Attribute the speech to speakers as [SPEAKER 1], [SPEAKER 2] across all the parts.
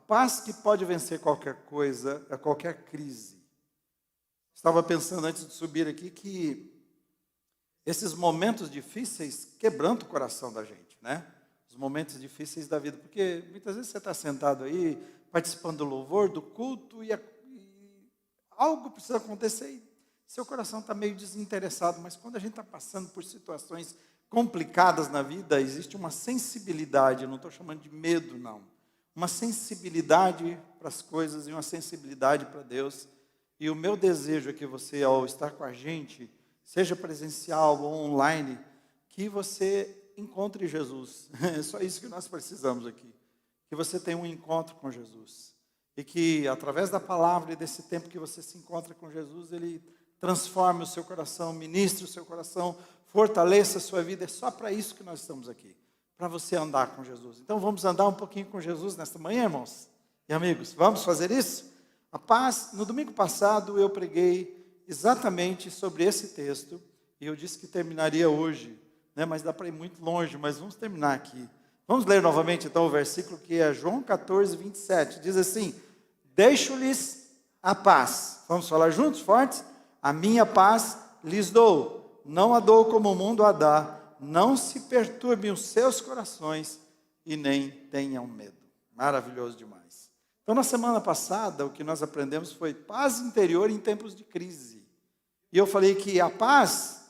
[SPEAKER 1] paz que pode vencer qualquer coisa, qualquer crise. Estava pensando antes de subir aqui que esses momentos difíceis quebrantam o coração da gente, né? Os momentos difíceis da vida, porque muitas vezes você está sentado aí, participando do louvor, do culto, e algo precisa acontecer e seu coração está meio desinteressado, mas quando a gente está passando por situações complicadas na vida, existe uma sensibilidade, eu não estou chamando de medo, não. Uma sensibilidade para as coisas e uma sensibilidade para Deus. E o meu desejo é que você, ao estar com a gente, seja presencial ou online, que você encontre Jesus. É só isso que nós precisamos aqui. Que você tenha um encontro com Jesus. E que, através da palavra e desse tempo que você se encontra com Jesus, Ele transforme o seu coração, ministre o seu coração, fortaleça a sua vida. É só para isso que nós estamos aqui. Para você andar com Jesus. Então vamos andar um pouquinho com Jesus nesta manhã, irmãos e amigos. Vamos fazer isso? A paz, no domingo passado eu preguei exatamente sobre esse texto. E eu disse que terminaria hoje, né? Mas dá para ir muito longe, mas vamos terminar aqui. Vamos ler novamente então o versículo que é João 14, 27. Diz assim: deixo-lhes a paz. Vamos falar juntos, fortes? A minha paz lhes dou, não a dou como o mundo a dá. Não se perturbem os seus corações e nem tenham medo. Maravilhoso demais. Então, na semana passada, o que nós aprendemos foi paz interior em tempos de crise. E eu falei que a paz,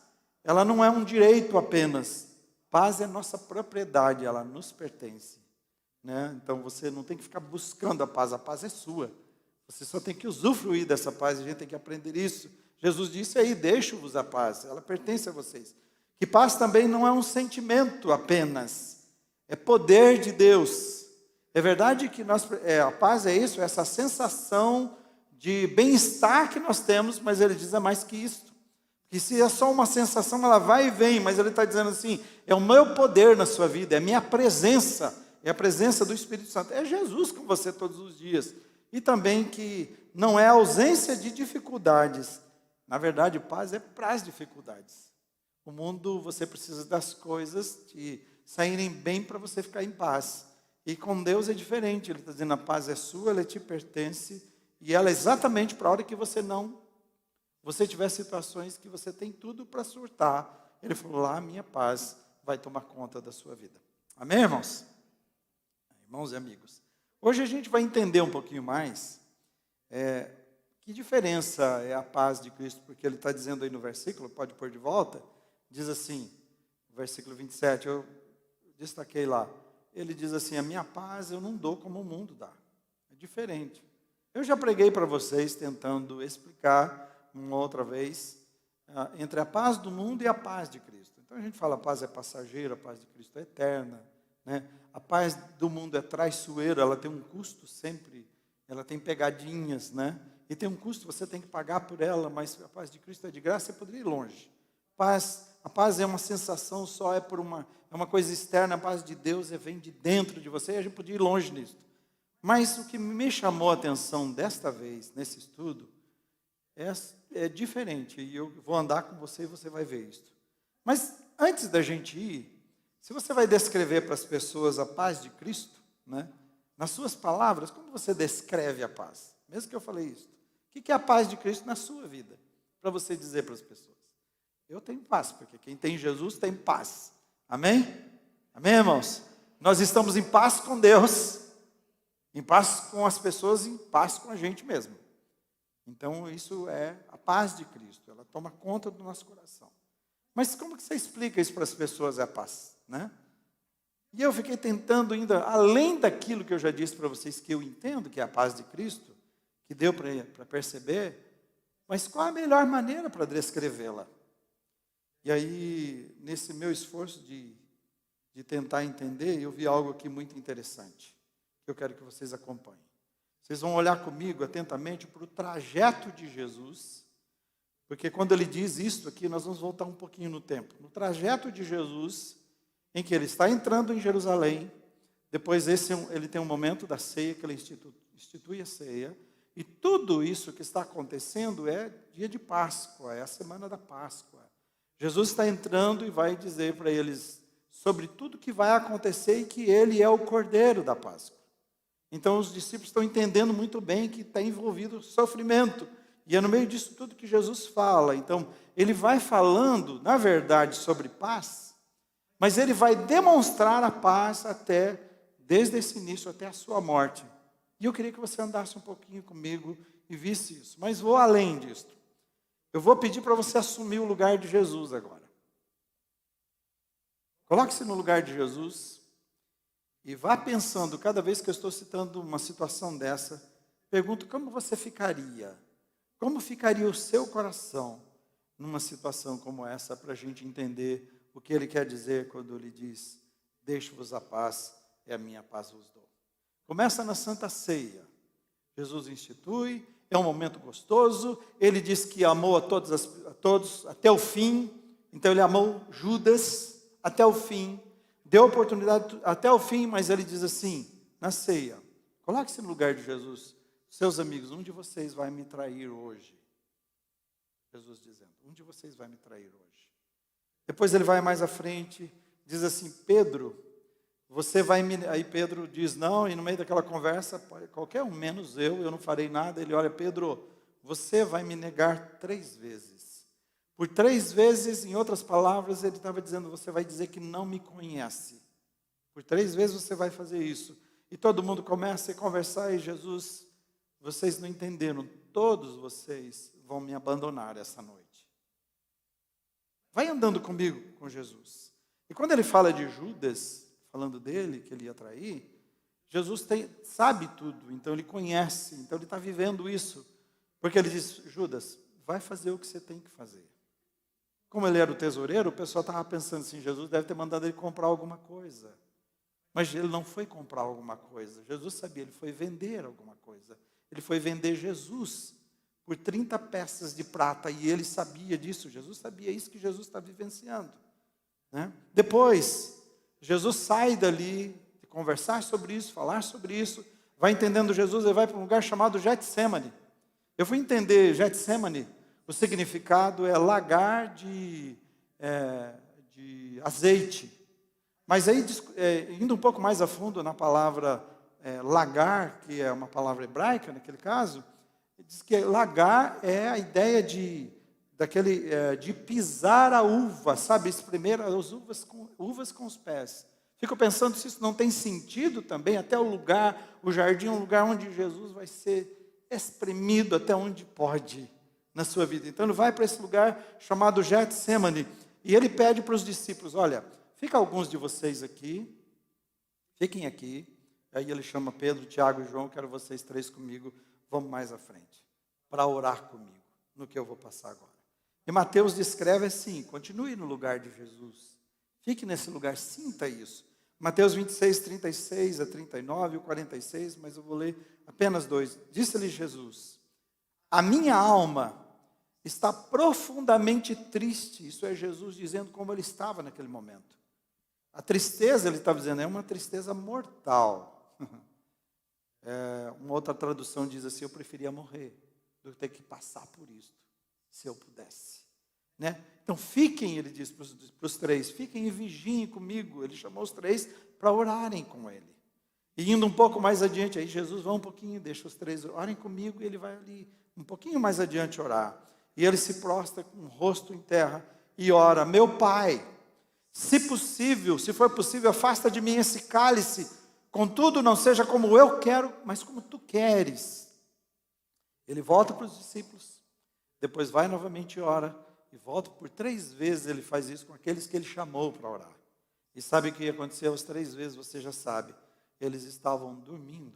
[SPEAKER 1] ela não é um direito apenas. Paz é nossa propriedade, ela nos pertence, né? Então, você não tem que ficar buscando a paz é sua. Você só tem que usufruir dessa paz, e a gente tem que aprender isso. Jesus disse aí, deixo-vos a paz, ela pertence a vocês. Que paz também não é um sentimento apenas, é poder de Deus. É verdade que a paz é isso, é essa sensação de bem-estar que nós temos, mas ele diz é mais que isso. Que se é só uma sensação, ela vai e vem, mas ele está dizendo assim, é o meu poder na sua vida, é a minha presença, é a presença do Espírito Santo, é Jesus com você todos os dias. E também que não é ausência de dificuldades, na verdade, paz é para as dificuldades. O mundo, você precisa das coisas te saírem bem para você ficar em paz. E com Deus é diferente. Ele está dizendo, a paz é sua, ela te pertence. E ela é exatamente para a hora que você tiver situações que você tem tudo para surtar. Ele falou, lá a minha paz vai tomar conta da sua vida. Amém, irmãos? Irmãos e amigos. Hoje a gente vai entender um pouquinho mais que diferença é a paz de Cristo. Porque ele está dizendo aí no versículo, pode pôr de volta. Diz assim, versículo 27, eu destaquei lá. Ele diz assim, a minha paz eu não dou como o mundo dá. É diferente. Eu já preguei para vocês, tentando explicar uma outra vez, entre a paz do mundo e a paz de Cristo. Então a gente fala, a paz é passageira, a paz de Cristo é eterna, né? A paz do mundo é traiçoeira, ela tem um custo sempre, ela tem pegadinhas, né? E tem um custo, você tem que pagar por ela, mas a paz de Cristo é de graça, você poderia ir longe. A paz é uma sensação só, é uma coisa externa, a paz de Deus vem de dentro de você, e a gente podia ir longe nisso. Mas o que me chamou a atenção desta vez, nesse estudo, é diferente, e eu vou andar com você e você vai ver isso. Mas antes da gente ir, se você vai descrever para as pessoas a paz de Cristo, né, nas suas palavras, como você descreve a paz? Mesmo que eu falei isso. O que é a paz de Cristo na sua vida? Para você dizer para as pessoas. Eu tenho paz, porque quem tem Jesus tem paz. Amém? Amém, irmãos? Nós estamos em paz com Deus, em paz com as pessoas, em paz com a gente mesmo. Então, isso é a paz de Cristo. Ela toma conta do nosso coração. Mas como que você explica isso para as pessoas, a paz, né? E eu fiquei tentando ainda, além daquilo que eu já disse para vocês, que eu entendo que é a paz de Cristo, que deu para perceber, mas qual a melhor maneira para descrevê-la? E aí, nesse meu esforço de tentar entender, eu vi algo aqui muito interessante, que eu quero que vocês acompanhem. Vocês vão olhar comigo atentamente para o trajeto de Jesus, porque quando ele diz isso aqui, nós vamos voltar um pouquinho no tempo. No trajeto de Jesus, em que ele está entrando em Jerusalém, depois ele tem um momento da ceia, que ele institui a ceia, e tudo isso que está acontecendo é dia de Páscoa, é a semana da Páscoa. Jesus está entrando e vai dizer para eles sobre tudo que vai acontecer e que ele é o Cordeiro da Páscoa. Então os discípulos estão entendendo muito bem que está envolvido sofrimento. E é no meio disso tudo que Jesus fala. Então, ele vai falando, na verdade, sobre paz, mas ele vai demonstrar a paz desde esse início até a sua morte. E eu queria que você andasse um pouquinho comigo e visse isso. Mas vou além disso. Eu vou pedir para você assumir o lugar de Jesus agora. Coloque-se no lugar de Jesus e vá pensando, cada vez que eu estou citando uma situação dessa, pergunto como você ficaria? Como ficaria o seu coração numa situação como essa, para a gente entender o que ele quer dizer quando ele diz, deixo-vos a paz, é a minha paz vos dou. Começa na Santa Ceia. Jesus institui, é um momento gostoso, ele diz que amou a todos até o fim, então ele amou Judas até o fim, deu oportunidade até o fim, mas ele diz assim, na ceia, coloque-se no lugar de Jesus, seus amigos, um de vocês vai me trair hoje. Jesus dizendo, um de vocês vai me trair hoje. Depois ele vai mais à frente, diz assim, Pedro, você vai me... Aí Pedro diz não, e no meio daquela conversa, qualquer um, menos eu não farei nada. Ele olha, Pedro, você vai me negar 3 vezes. Por 3 vezes, em outras palavras, ele estava dizendo, você vai dizer que não me conhece. Por 3 vezes você vai fazer isso. E todo mundo começa a conversar, e Jesus, vocês não entenderam, todos vocês vão me abandonar essa noite. Vai andando comigo, com Jesus. E quando ele fala de Judas, falando dele, que ele ia trair, Jesus sabe tudo, então ele conhece, então ele está vivendo isso. Porque ele diz, Judas, vai fazer o que você tem que fazer. Como ele era o tesoureiro, o pessoal estava pensando assim, Jesus deve ter mandado ele comprar alguma coisa. Mas ele não foi comprar alguma coisa. Jesus sabia, ele foi vender alguma coisa. Ele foi vender Jesus por 30 peças de prata, e ele sabia disso, Jesus sabia isso que Jesus está vivenciando. Né? Depois, Jesus sai dali, de conversar sobre isso, falar sobre isso, vai entendendo Jesus, ele vai para um lugar chamado Getsemane. Eu fui entender Getsemane, o significado é lagar de azeite. Mas aí, indo um pouco mais a fundo na palavra lagar, que é uma palavra hebraica naquele caso, diz que lagar é a ideia de pisar a uva, sabe, espremer as uvas com os pés. Fico pensando se isso não tem sentido também, até o jardim é um lugar onde Jesus vai ser espremido até onde pode na sua vida. Então ele vai para esse lugar chamado Getsemane, e ele pede para os discípulos, olha, fica alguns de vocês aqui, fiquem aqui. Aí ele chama Pedro, Tiago e João, quero vocês 3 comigo, vamos mais à frente, para orar comigo, no que eu vou passar agora. E Mateus descreve assim, continue no lugar de Jesus, fique nesse lugar, sinta isso. Mateus 26, 36 a 39 e 46, mas eu vou ler apenas 2. Disse-lhe Jesus, a minha alma está profundamente triste. Isso é Jesus dizendo como ele estava naquele momento. A tristeza, ele estava dizendo, é uma tristeza mortal. Uma outra tradução diz assim, eu preferia morrer do que ter que passar por isso, se eu pudesse. Né? Então fiquem, ele diz para os 3, fiquem e vigiem comigo. Ele chamou os 3 para orarem com ele. E indo um pouco mais adiante, aí Jesus vai um pouquinho, deixa os 3 orem comigo, e ele vai ali um pouquinho mais adiante orar. E ele se prostra com o rosto em terra e ora, meu Pai, se possível, se for possível, afasta de mim esse cálice, contudo não seja como eu quero, mas como tu queres. Ele volta para os discípulos, depois vai novamente e ora, e volta por 3 vezes, ele faz isso com aqueles que ele chamou para orar. E sabe o que aconteceu as 3 vezes, você já sabe, eles estavam dormindo,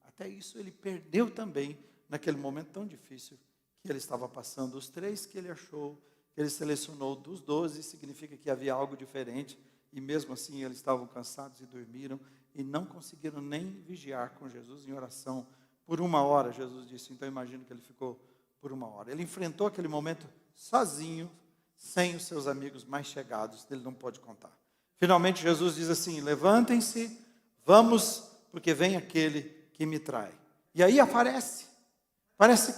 [SPEAKER 1] até isso ele perdeu também, naquele momento tão difícil que ele estava passando. Os 3 que ele achou, que ele selecionou dos 12, significa que havia algo diferente, e mesmo assim eles estavam cansados e dormiram, e não conseguiram nem vigiar com Jesus em oração por 1 hora. Jesus disse, então imagino que ele ficou por 1 hora. Ele enfrentou aquele momento sozinho, sem os seus amigos mais chegados, ele não pode contar. Finalmente Jesus diz assim, levantem-se, vamos, porque vem aquele que me trai. E aí aparece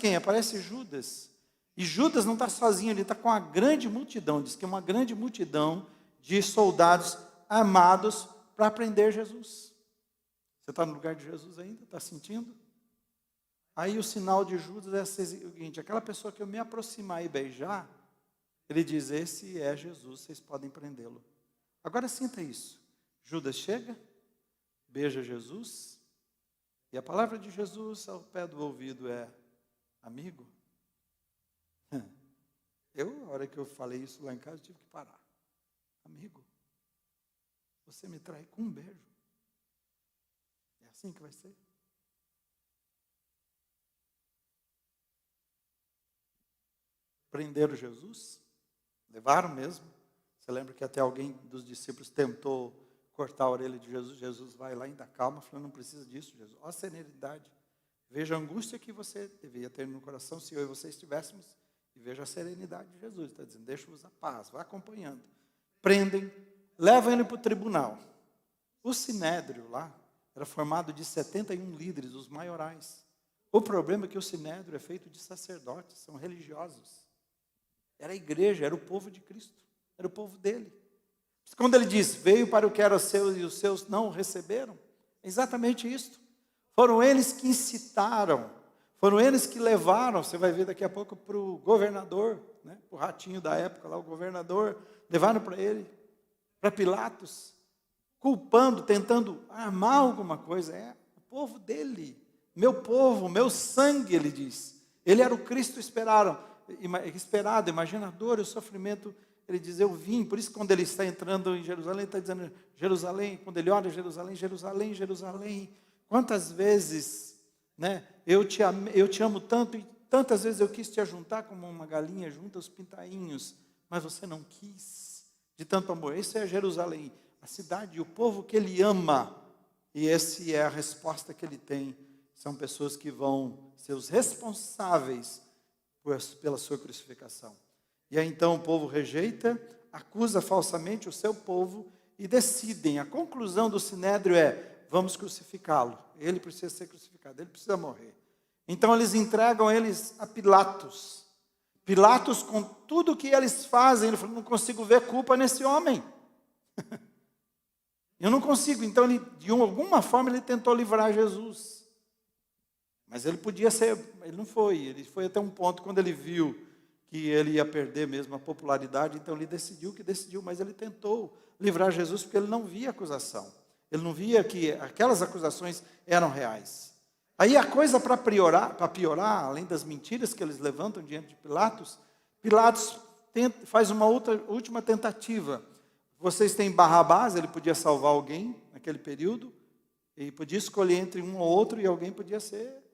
[SPEAKER 1] quem? Aparece Judas. E Judas não está sozinho, ele está com a grande multidão, diz que é uma grande multidão de soldados armados para prender Jesus. Você está no lugar de Jesus ainda? Está sentindo? Aí o sinal de Judas é o seguinte: aquela pessoa que eu me aproximar e beijar, ele diz, esse é Jesus, vocês podem prendê-lo. Agora sinta isso. Judas chega, beija Jesus, e a palavra de Jesus ao pé do ouvido é, amigo. A hora que eu falei isso lá em casa, eu tive que parar. Amigo, você me trai com um beijo. É assim que vai ser? Prenderam Jesus, levaram mesmo. Você lembra que até alguém dos discípulos tentou cortar a orelha de Jesus. Jesus vai lá, ainda calma, falando, não precisa disso, Jesus. Olha a serenidade. Veja a angústia que você deveria ter no coração se eu e você estivéssemos. E veja a serenidade de Jesus. Está dizendo, deixa-vos a paz, vá acompanhando. Prendem, levam ele para o tribunal. O Sinédrio lá era formado de 71 líderes, os maiorais. O problema é que o Sinédrio é feito de sacerdotes, são religiosos. Era a igreja, era o povo de Cristo, era o povo dele. Quando ele diz, veio para o que era seu e os seus não o receberam, é exatamente isso. Foram eles que incitaram, foram eles que levaram, você vai ver daqui a pouco para o governador, né, o ratinho da época lá, o governador, levaram para ele, para Pilatos, culpando, tentando armar alguma coisa. É o povo dele, meu povo, meu sangue, ele diz. Ele era o Cristo esperado, imagina a dor e o sofrimento. Ele diz, eu vim, por isso quando ele está entrando em Jerusalém, ele está dizendo, Jerusalém, quando ele olha Jerusalém, Jerusalém, Jerusalém, quantas vezes, né, eu te amo tanto, e tantas vezes eu quis te ajuntar como uma galinha junta os pintainhos, mas você não quis, de tanto amor. Esse é Jerusalém, a cidade, o povo que ele ama, e essa é a resposta que ele tem. São pessoas que vão ser os responsáveis pela sua crucificação. E aí então o povo rejeita, acusa falsamente o seu povo e decidem. A conclusão do Sinédrio é, vamos crucificá-lo. Ele precisa ser crucificado, ele precisa morrer. Então eles entregam eles a Pilatos. Pilatos, com tudo que eles fazem, ele falou, não consigo ver culpa nesse homem. Eu não consigo. Então, de alguma forma, ele tentou livrar Jesus. Mas ele podia ser, ele não foi. Ele foi até um ponto, quando ele viu que ele ia perder mesmo a popularidade, então ele decidiu que decidiu, mas ele tentou livrar Jesus, porque ele não via acusação. Ele não via que aquelas acusações eram reais. Aí a coisa para piorar, além das mentiras que eles levantam diante de Pilatos, Pilatos faz uma última tentativa. Vocês têm Barrabás, ele podia salvar alguém naquele período, e podia escolher entre um ou outro, e alguém podia ser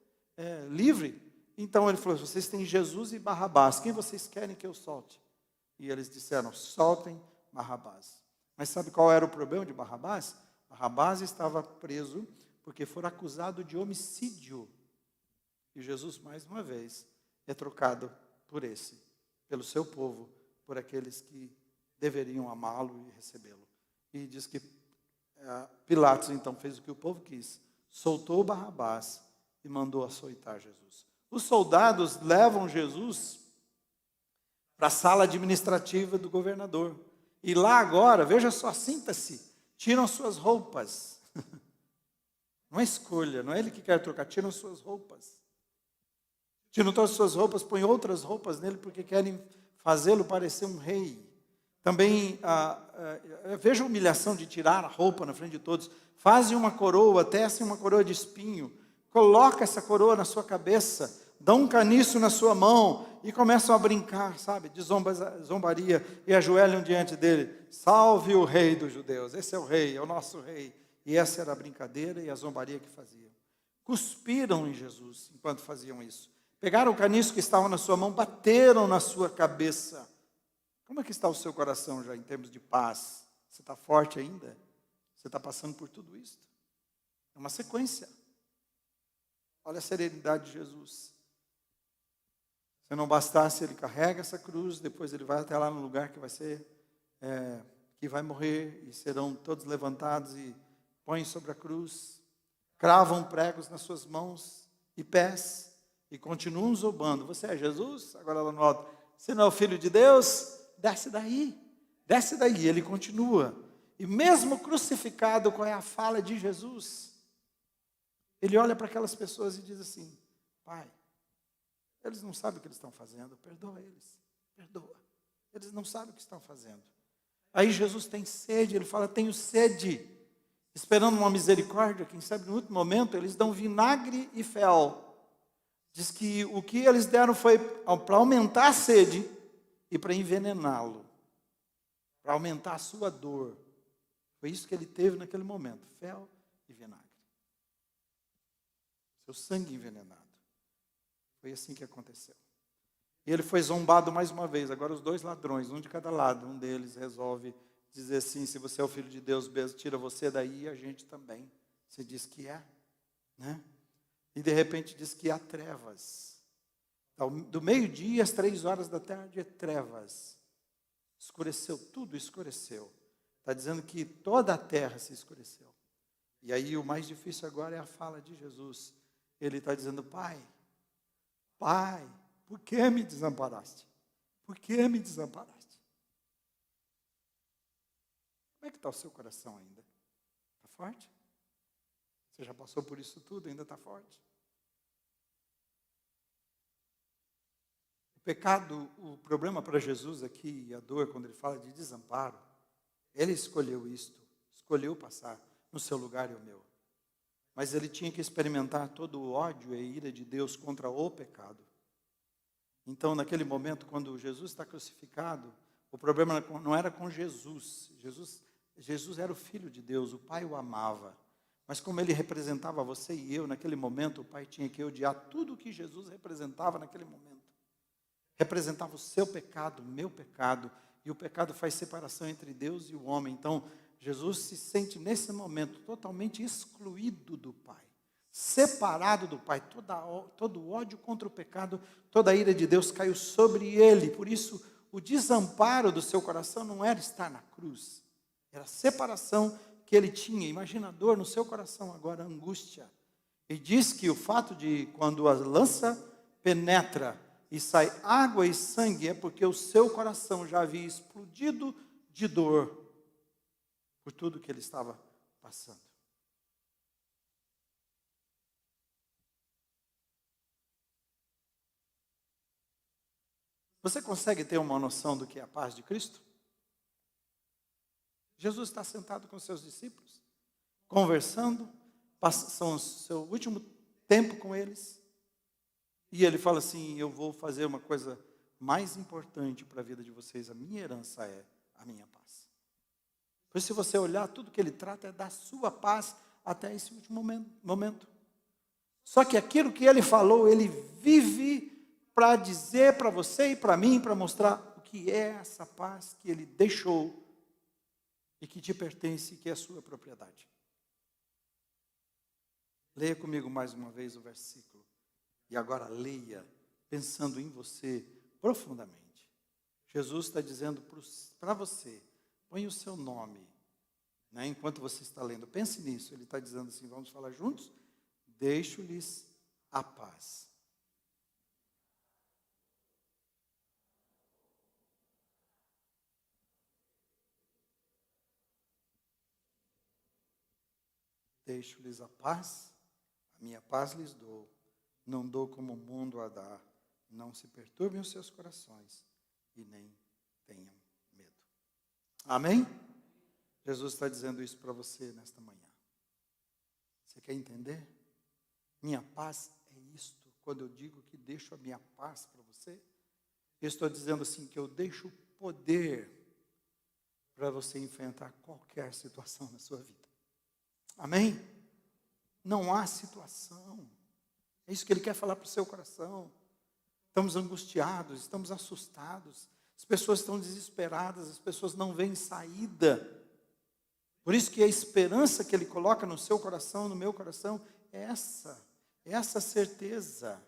[SPEAKER 1] livre. Então ele falou, vocês têm Jesus e Barrabás, quem vocês querem que eu solte? E eles disseram, soltem Barrabás. Mas sabe qual era o problema de Barrabás? Barrabás estava preso porque foi acusado de homicídio. E Jesus, mais uma vez, é trocado por esse, pelo seu povo, por aqueles que deveriam amá-lo e recebê-lo. E diz que Pilatos então fez o que o povo quis, soltou Barrabás e mandou açoitar Jesus. Os soldados levam Jesus para a sala administrativa do governador. E lá agora, veja só, sinta-se, tiram suas roupas. Não é escolha, não é ele que quer trocar, tiram suas roupas. Tiram todas as suas roupas, põem outras roupas nele, porque querem fazê-lo parecer um rei. Também, veja a humilhação de tirar a roupa na frente de todos. Fazem uma coroa, tecem uma coroa de espinho, coloca essa coroa na sua cabeça, dão um caniço na sua mão e começam a brincar, sabe, de zombaria, e ajoelham diante dele. Salve o rei dos judeus, esse é o rei, é o nosso rei. E essa era a brincadeira e a zombaria que faziam. Cuspiram em Jesus enquanto faziam isso. Pegaram o caniço que estava na sua mão, bateram na sua cabeça. Como é que está o seu coração já em termos de paz? Você está forte ainda? Você está passando por tudo isso? É uma sequência. Olha a serenidade de Jesus. Se não bastasse, ele carrega essa cruz, depois ele vai até lá no lugar que vai ser, que vai morrer, e serão todos levantados e põem sobre a cruz, cravam pregos nas suas mãos e pés, e continuam zombando. Você é Jesus? Agora lá no alto. Você não é o Filho de Deus? Desce daí. Desce daí. Ele continua. E mesmo crucificado, qual é a fala de Jesus? Ele olha para aquelas pessoas e diz assim: Pai, eles não sabem o que eles estão fazendo, perdoa eles, perdoa. Eles não sabem o que estão fazendo. Aí Jesus tem sede, ele fala: tenho sede, esperando uma misericórdia. Quem sabe no último momento eles dão vinagre e fel. Diz que o que eles deram foi para aumentar a sede e para envenená-lo, para aumentar a sua dor. Foi isso que ele teve naquele momento, fel e vinagre. Seu sangue envenenado. Foi assim que aconteceu. E ele foi zombado mais uma vez. Agora os dois ladrões, um de cada lado. Um deles resolve dizer assim: se você é o filho de Deus mesmo, tira você daí e a gente também. Você diz que é, né? E de repente diz que há trevas. Do meio-dia às 3 horas da tarde é trevas. Escureceu, tudo escureceu. Está dizendo que toda a terra se escureceu. E aí o mais difícil agora é a fala de Jesus. Ele está dizendo: Pai, Pai, por que me desamparaste? Por que me desamparaste? Como é que está o seu coração ainda? Está forte? Você já passou por isso tudo, ainda está forte? O pecado, o problema para Jesus aqui, e a dor, quando ele fala de desamparo, ele escolheu isto, escolheu passar no seu lugar e o meu. Mas ele tinha que experimentar todo o ódio e a ira de Deus contra o pecado. Então, naquele momento, quando Jesus está crucificado, o problema não era com Jesus. Jesus era o Filho de Deus, o Pai o amava. Mas como ele representava você e eu, naquele momento, o Pai tinha que odiar tudo o que Jesus representava naquele momento. Representava o seu pecado, o meu pecado, e o pecado faz separação entre Deus e o homem. Então, Jesus se sente nesse momento totalmente excluído do Pai, separado do Pai. Todo o ódio contra o pecado, toda a ira de Deus caiu sobre ele. Por isso, o desamparo do seu coração não era estar na cruz, era a separação que ele tinha. Imagina a dor no seu coração agora, a angústia. E diz que o fato de quando a lança penetra e sai água e sangue, é porque o seu coração já havia explodido de dor por tudo que ele estava passando. Você consegue ter uma noção do que é a paz de Cristo? Jesus está sentado com seus discípulos, conversando, passam o seu último tempo com eles, e ele fala assim: eu vou fazer uma coisa mais importante para a vida de vocês, a minha herança é a minha paz. Por isso, se você olhar, tudo que ele trata é da sua paz até esse último momento. Só que aquilo que ele falou, ele vive para dizer para você e para mim, para mostrar o que é essa paz que ele deixou e que te pertence, que é a sua propriedade. Leia comigo mais uma vez o versículo. E agora leia, pensando em você profundamente. Jesus está dizendo para você: põe o seu nome, né, enquanto você está lendo. Pense nisso. Ele está dizendo assim, vamos falar juntos? Deixo-lhes a paz. Deixo-lhes a paz, a minha paz lhes dou. Não dou como o mundo a dá. Não se perturbem os seus corações e nem tenham medo. Amém? Jesus está dizendo isso para você nesta manhã. Você quer entender? Minha paz é isto. Quando eu digo que deixo a minha paz para você, eu estou dizendo assim, que eu deixo poder para você enfrentar qualquer situação na sua vida. Amém? Não há situação. É isso que ele quer falar para o seu coração. Estamos angustiados, estamos assustados. As pessoas estão desesperadas, as pessoas não veem saída. Por isso que a esperança que ele coloca no seu coração, no meu coração, é essa certeza.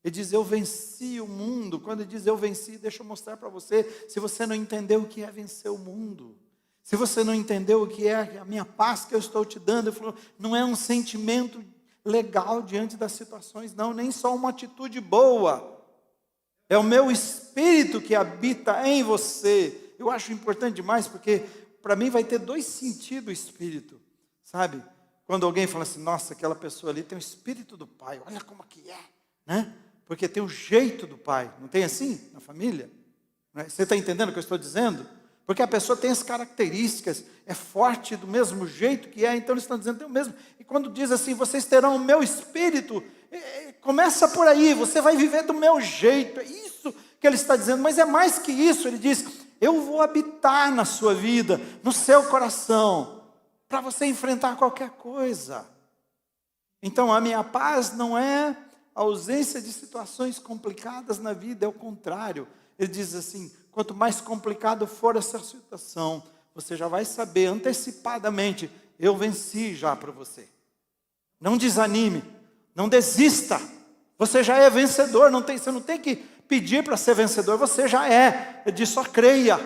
[SPEAKER 1] Ele diz: eu venci o mundo. Quando ele diz eu venci, deixa eu mostrar para você, se você não entendeu o que é vencer o mundo, se você não entendeu o que é a minha paz que eu estou te dando, ele falou, não é um sentimento legal diante das situações, não, nem só uma atitude boa. É o meu espírito que habita em você. Eu acho importante demais, porque para mim vai ter dois sentidos o espírito, sabe? quando alguém fala assim, nossa, aquela pessoa ali tem o espírito do pai, olha como que é, né? Porque tem o jeito do pai, não tem assim na família? Né? Você está entendendo o que eu estou dizendo? Porque a pessoa tem as características, é forte do mesmo jeito que é, então eles estão dizendo tem o mesmo. E quando diz assim, vocês terão o meu espírito, começa por aí, você vai viver do meu jeito, é isso que ele está dizendo, mas é mais que isso, ele diz, eu vou habitar na sua vida, no seu coração, para você enfrentar qualquer coisa. Então a minha paz não é a ausência de situações complicadas na vida, é o contrário. Ele diz assim, quanto mais complicado for essa situação, você já vai saber antecipadamente, eu venci já para você. Não desanime, não desista, você já é vencedor, você não tem que pedir para ser vencedor, você já é. Ele diz, só creia,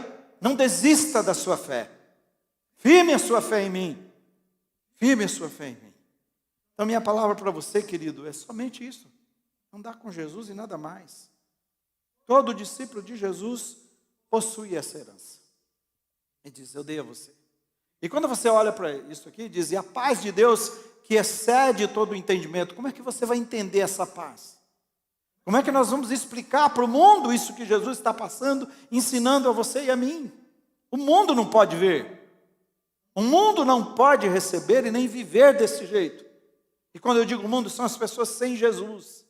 [SPEAKER 1] não desista da sua fé. Firme a sua fé em mim. Firme a sua fé em mim. Então minha palavra para você, querido, é somente isso. Andar com Jesus e nada mais. Todo discípulo de Jesus possui essa herança. Ele diz, eu dei a você. E quando você olha para isso aqui, diz, e a paz de Deus que excede todo o entendimento, como é que você vai entender essa paz? Como é que nós vamos explicar para o mundo isso que Jesus está passando, ensinando a você e a mim? O mundo não pode ver. O mundo não pode receber e nem viver desse jeito. E quando eu digo mundo, são as pessoas sem Jesus.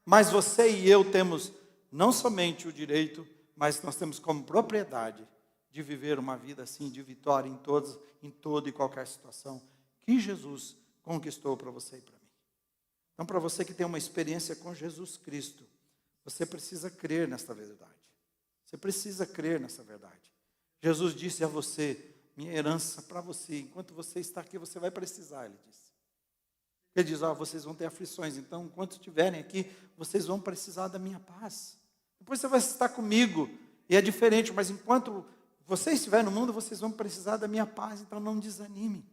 [SPEAKER 1] Mas você e eu temos não somente o direito, mas nós temos como propriedade de viver uma vida assim, de vitória em toda e qualquer situação que Jesus conquistou para você e para mim. Então, para você que tem uma experiência com Jesus Cristo, você precisa crer nesta verdade. Você precisa crer nessa verdade. Jesus disse a você, minha herança para você, enquanto você está aqui, você vai precisar, ele disse. Ele diz, vocês vão ter aflições, então, enquanto estiverem aqui, vocês vão precisar da minha paz. Depois você vai estar comigo, e é diferente, mas enquanto você estiver no mundo, vocês vão precisar da minha paz, então não desanime.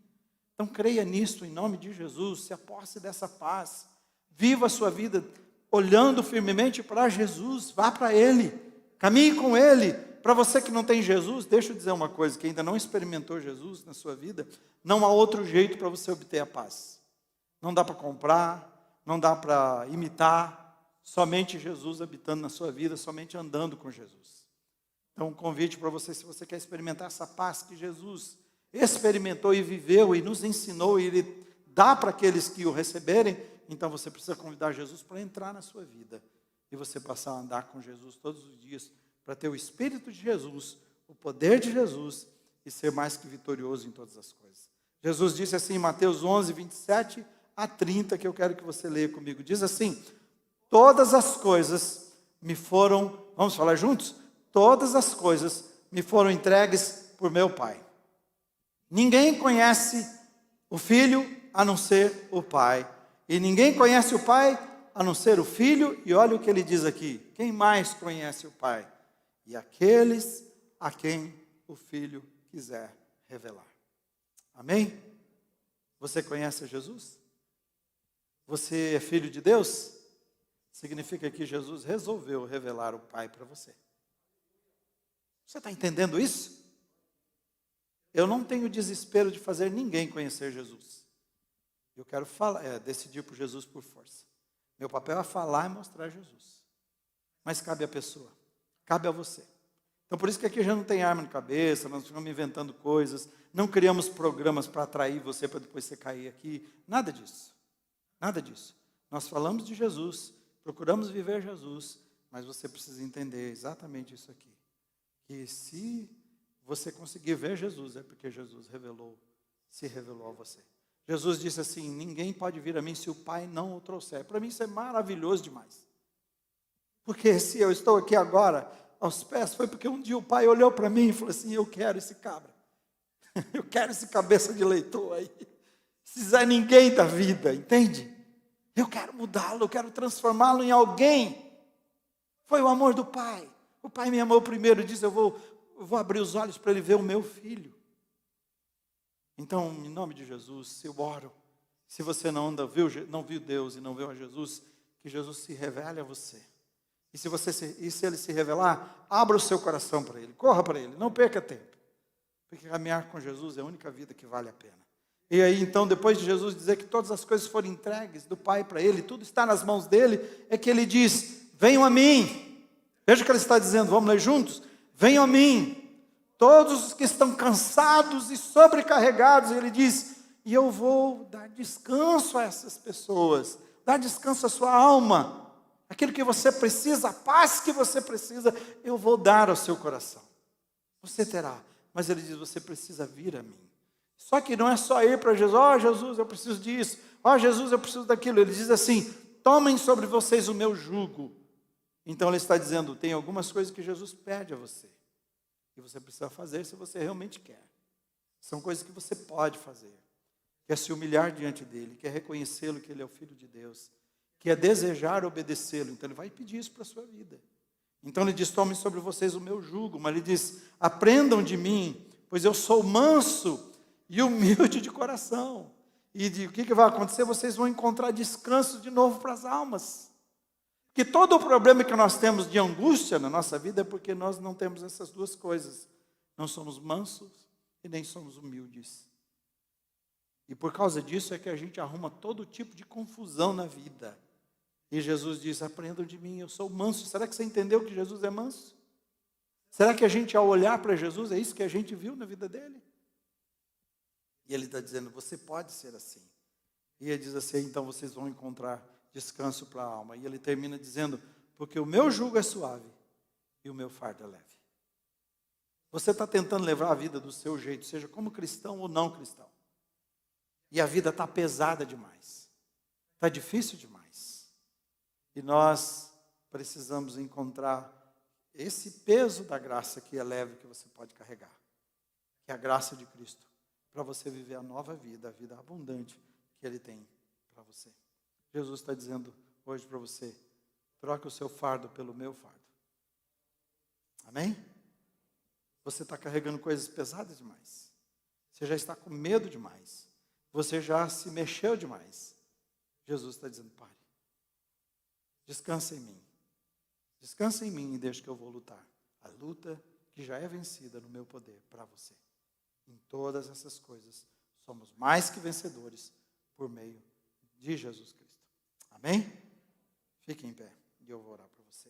[SPEAKER 1] Então creia nisso, em nome de Jesus, se aposse dessa paz. Viva a sua vida olhando firmemente para Jesus, vá para Ele, caminhe com Ele. Para você que não tem Jesus, deixa eu dizer uma coisa, que ainda não experimentou Jesus na sua vida, não há outro jeito para você obter a paz. Não dá para comprar, não dá para imitar, somente Jesus habitando na sua vida, somente andando com Jesus. Então um convite para você, se você quer experimentar essa paz que Jesus experimentou e viveu e nos ensinou, e Ele dá para aqueles que o receberem, então você precisa convidar Jesus para entrar na sua vida, e você passar a andar com Jesus todos os dias, para ter o Espírito de Jesus, o poder de Jesus, e ser mais que vitorioso em todas as coisas. Jesus disse assim em Mateus 11, 27 a 30, que eu quero que você leia comigo, diz assim, todas as coisas me foram, vamos falar juntos? Todas as coisas me foram entregues por meu Pai. Ninguém conhece o Filho a não ser o Pai. E ninguém conhece o Pai a não ser o Filho. E olha o que ele diz aqui. Quem mais conhece o Pai? E aqueles a quem o Filho quiser revelar. Amém? Você conhece Jesus? Você é filho de Deus? Significa que Jesus resolveu revelar o Pai para você. Você está entendendo isso? Eu não tenho desespero de fazer ninguém conhecer Jesus. Eu quero decidir por Jesus por força. Meu papel é falar e mostrar Jesus. Mas cabe à pessoa, cabe a você. Então por isso que aqui já não tem arma na cabeça, nós ficamos inventando coisas, não criamos programas para atrair você para depois você cair aqui. Nada disso. Nada disso. Nós falamos de Jesus, procuramos viver Jesus, mas você precisa entender exatamente isso aqui. Que se você conseguir ver Jesus, é porque Jesus se revelou a você. Jesus disse assim, ninguém pode vir a mim se o Pai não o trouxer. Para mim isso é maravilhoso demais. Porque se eu estou aqui agora, aos pés, foi porque um dia o Pai olhou para mim e falou assim, eu quero esse cabra. Eu quero esse cabeça de leitor aí. Precisa ninguém da vida, entende? Eu quero mudá-lo, eu quero transformá-lo em alguém. Foi o amor do Pai. O Pai me amou primeiro e disse, eu vou abrir os olhos para ele ver o meu filho. Então, em nome de Jesus, eu oro. Se você não viu Deus e não viu a Jesus, que Jesus se revele a você. E se ele se revelar, abra o seu coração para ele, corra para ele, não perca tempo. Porque caminhar com Jesus é a única vida que vale a pena. E aí então, depois de Jesus dizer que todas as coisas foram entregues do Pai para Ele, tudo está nas mãos dEle, é que Ele diz, venham a mim. Veja o que Ele está dizendo, vamos ler juntos? Venham a mim, todos os que estão cansados e sobrecarregados. Ele diz, e eu vou dar descanso a essas pessoas, dar descanso à sua alma, aquilo que você precisa, a paz que você precisa, eu vou dar ao seu coração. Você terá, mas Ele diz, você precisa vir a mim. Só que não é só ir para Jesus, ó Jesus, eu preciso disso, ó Jesus, eu preciso daquilo. Ele diz assim, tomem sobre vocês o meu jugo. Então Ele está dizendo, tem algumas coisas que Jesus pede a você, que você precisa fazer se você realmente quer. São coisas que você pode fazer, que é se humilhar diante dEle, que é reconhecê-lo que Ele é o Filho de Deus, que é desejar obedecê-lo. Então Ele vai pedir isso para a sua vida. Então Ele diz, tomem sobre vocês o meu jugo, mas Ele diz, aprendam de mim, pois eu sou manso e humilde de coração. E o que vai acontecer? Vocês vão encontrar descanso de novo para as almas. Que todo o problema que nós temos de angústia na nossa vida é porque nós não temos essas duas coisas. Não somos mansos e nem somos humildes. E por causa disso é que a gente arruma todo tipo de confusão na vida. E Jesus diz, aprendam de mim, eu sou manso. Será que você entendeu que Jesus é manso? Será que a gente, ao olhar para Jesus, é isso que a gente viu na vida dele? E Ele está dizendo, você pode ser assim. E Ele diz assim, então vocês vão encontrar descanso para a alma. E Ele termina dizendo, porque o meu jugo é suave e o meu fardo é leve. Você está tentando levar a vida do seu jeito, seja como cristão ou não cristão. E a vida está pesada demais. Está difícil demais. E nós precisamos encontrar esse peso da graça que é leve, que você pode carregar. Que é a graça de Cristo. Para você viver a nova vida, a vida abundante que Ele tem para você. Jesus está dizendo hoje para você, troque o seu fardo pelo meu fardo. Amém? Você está carregando coisas pesadas demais. Você já está com medo demais. Você já se mexeu demais. Jesus está dizendo, pare. Descansa em mim. Descansa em mim e deixa que eu vou lutar. A luta que já é vencida no meu poder para você. Em todas essas coisas, somos mais que vencedores por meio de Jesus Cristo. Amém? Fique em pé e eu vou orar para você.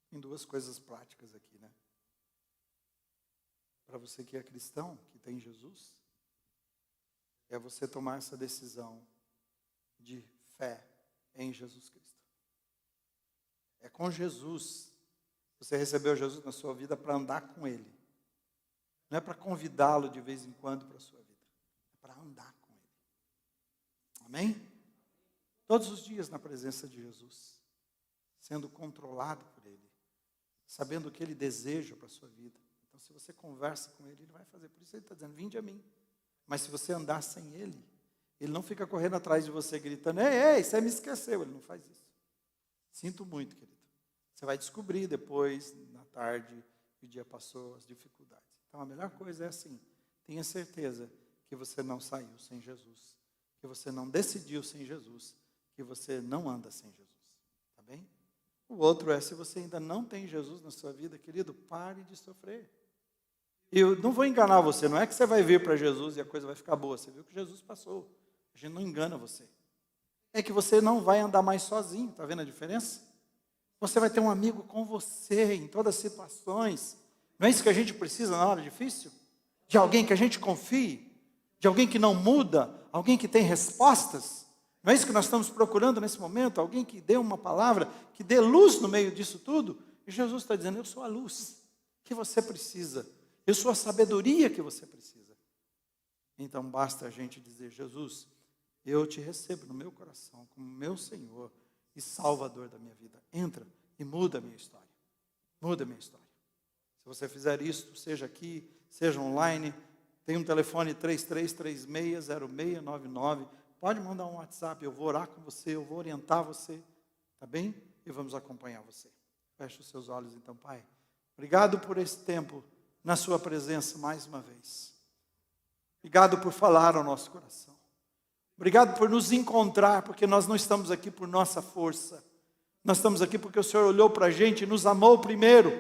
[SPEAKER 1] Tem duas coisas práticas aqui, né? Para você que é cristão, que tem Jesus, é você tomar essa decisão de fé em Jesus Cristo. É com Jesus. Você recebeu Jesus na sua vida para andar com Ele. Não é para convidá-lo de vez em quando para a sua vida. É para andar com Ele. Amém? Todos os dias na presença de Jesus. Sendo controlado por Ele. Sabendo o que Ele deseja para a sua vida. Então, se você conversa com Ele, Ele vai fazer. Por isso Ele está dizendo, vinde a mim. Mas se você andar sem Ele, Ele não fica correndo atrás de você, gritando, ei, você me esqueceu. Ele não faz isso. Sinto muito, querido. Você vai descobrir depois, na tarde, que o dia passou, as dificuldades. Então, a melhor coisa é assim, tenha certeza que você não saiu sem Jesus, que você não decidiu sem Jesus, que você não anda sem Jesus. Tá bem? O outro é, se você ainda não tem Jesus na sua vida, querido, pare de sofrer. E eu não vou enganar você, não é que você vai vir para Jesus e a coisa vai ficar boa. Você viu que Jesus passou. A gente não engana você. É que você não vai andar mais sozinho, está vendo a diferença? Você vai ter um amigo com você em todas as situações. Não é isso que a gente precisa na hora difícil? De alguém que a gente confie, de alguém que não muda, alguém que tem respostas. Não é isso que nós estamos procurando nesse momento? Alguém que dê uma palavra, que dê luz no meio disso tudo. E Jesus está dizendo, eu sou a luz que você precisa. Eu sou a sabedoria que você precisa. Então basta a gente dizer, Jesus, eu te recebo no meu coração como meu Senhor e Salvador da minha vida. Entra e muda a minha história. Muda a minha história. Se você fizer isso, seja aqui, seja online, tem um telefone 33360699. Pode mandar um WhatsApp, eu vou orar com você, eu vou orientar você, tá bem? E vamos acompanhar você. Feche os seus olhos então, Pai. Obrigado por esse tempo na sua presença mais uma vez. Obrigado por falar ao nosso coração. Obrigado por nos encontrar, porque nós não estamos aqui por nossa força. Nós estamos aqui porque o Senhor olhou para a gente e nos amou primeiro.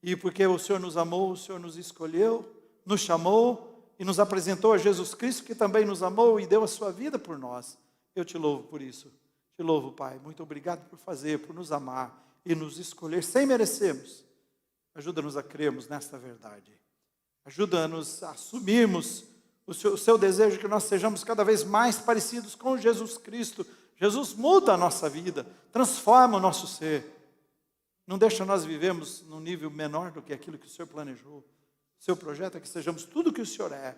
[SPEAKER 1] E porque o Senhor nos amou, o Senhor nos escolheu, nos chamou e nos apresentou a Jesus Cristo, que também nos amou e deu a sua vida por nós. Eu te louvo por isso. Te louvo, Pai. Muito obrigado por fazer, por nos amar e nos escolher sem merecermos. Ajuda-nos a crermos nesta verdade. Ajuda-nos a assumirmos o seu desejo que nós sejamos cada vez mais parecidos com Jesus Cristo. Jesus muda a nossa vida, transforma o nosso ser. Não deixa nós vivermos num nível menor do que aquilo que o Senhor planejou. O seu projeto é que sejamos tudo o que o Senhor é.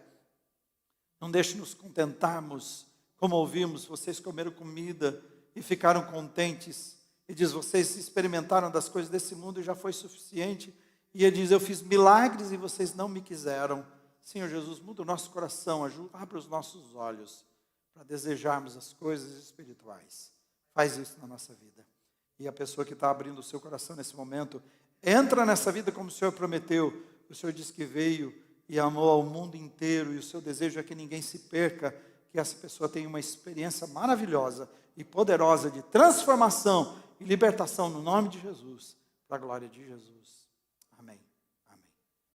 [SPEAKER 1] Não deixe nos contentarmos, como ouvimos, vocês comeram comida e ficaram contentes. E diz, vocês experimentaram das coisas desse mundo e já foi suficiente. E ele diz, eu fiz milagres e vocês não me quiseram. Senhor Jesus, muda o nosso coração, abre os nossos olhos para desejarmos as coisas espirituais. Faz isso na nossa vida. E a pessoa que está abrindo o seu coração nesse momento, entra nessa vida como o Senhor prometeu. O Senhor disse que veio e amou ao mundo inteiro, e o seu desejo é que ninguém se perca, que essa pessoa tenha uma experiência maravilhosa e poderosa de transformação e libertação no nome de Jesus, para a glória de Jesus. Amém.